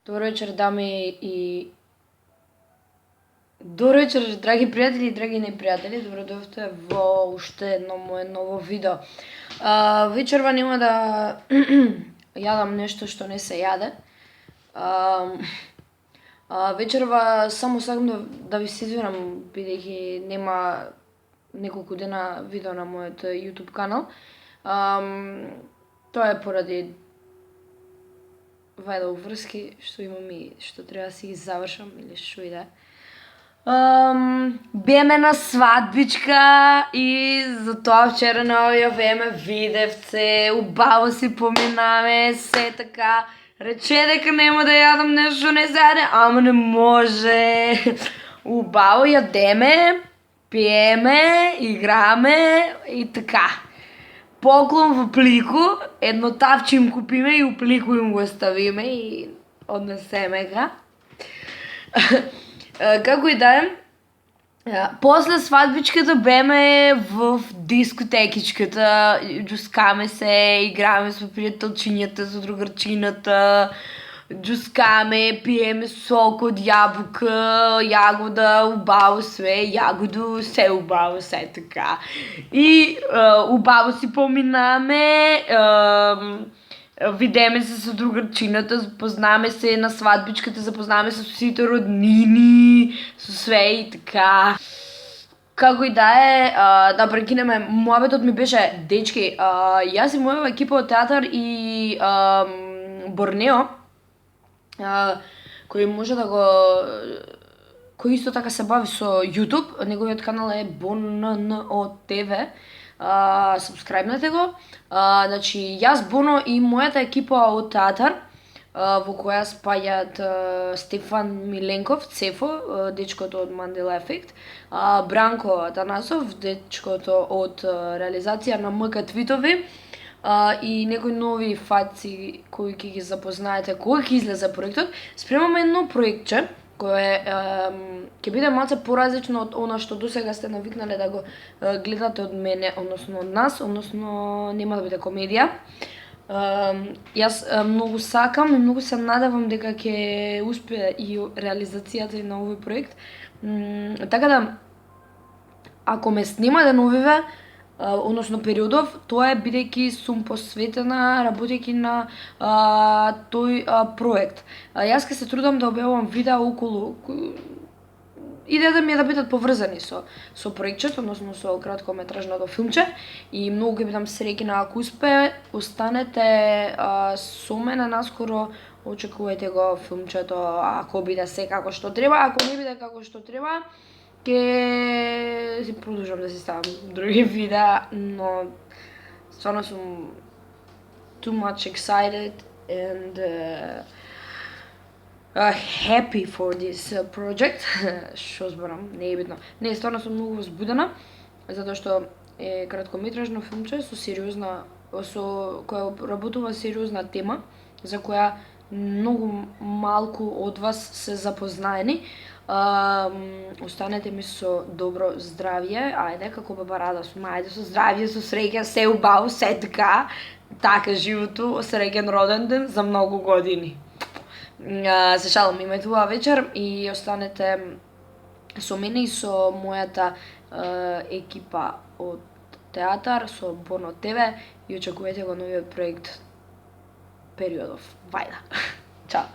Добро вечер, дами и... Добро вечер, драги пријатели и драги непријатели. Добро дојдовте во уште едно мое ново видео. Вечерва нема да јадам нешто што не се јаде. Вечерва само сакам да ви се извинам, бидејќи нема неколку дена видео на мојот YouTube канал. Тоа е поради вајда уврски што имам и што треба да си ги завршам или што и да е. Беме на свадбичка и затоа вчера на овој време видевце, убаво си поминаме, се така. Рече дека нема да јадам нешто не се јаде, ама не може. Убаво јадеме, пиеме, играме и така. Поклон во плику, едно тавче им купиме и у плику им го ставиме и однесеме га. Како и да е, после свадбичката беме в дискотекичката, џускаме се, играме со пријателчињата, со другарчината, џускаме, пиеме сок од јабука, јагода, убаво све, јагоду, се убаво, се така. И убаво си поминаме, видеме се со другарчината, запознаме се на свадбичката, запознаме се со сите роднини, со све и така. Како и да е, да прекинеме, муабетот ми беше, дечки, јас и мојава екипа од театар и Борнео, кој може да го... кој исто така се бави со YouTube, неговиот канал е BONNO TV, сабскрајбнете го. Значи, јас, Боно и мојата екипа од театар, во која спаѓаат Стефан Миленков, Цефо, дечкото од Мандела Ефект, Бранко Атанасов, дечкото од реализација на МК Твитови, и некои нови фаци кои ќе ги запознаете кога ќе излезе проектот. Спремаме едно проектче кое ќе биде малце поразлично од она што досега сте навикнале да го гледате од мене, односно од нас, односно нема да биде комедија. Јас многу сакам и многу се надевам дека ќе успее и реализацијата на овој проект. Така да, ако ме снимате новиве, односно периодов, тоа е бидејќи сум посветена работејќи на тој проект. Јас ќе се трудам да објавувам видеа околу... Идејата ми е да бидат поврзани со проектчето, односно со краткометражното филмче, и многу ќе бидам среќна ако успее. Останете со мене, наскоро очекувајте го филмчето, ако биде се како што треба, ако не биде како што треба, ќе си продолжам да си ставам други видеа, но стварно сум too much excited and happy for this project. Што зборам, не е битно. Не, стварно сум многу возбудена, затоа што е краткометражно филмче со сериозна, која работува сериозна тема, за која многу малку од вас се запознаени. Останете ми со добро здравје, ајде, како баба Рада сум, ајде со здравје, со среќа, се убаво, се така, така живото, среќен роден ден за многу години. Се шалам, имајте убава вечер и останете со мене и со мојата екипа од театар, со Боно ТВ и очекувајте го новиот проект периодов. Вајда. Чао.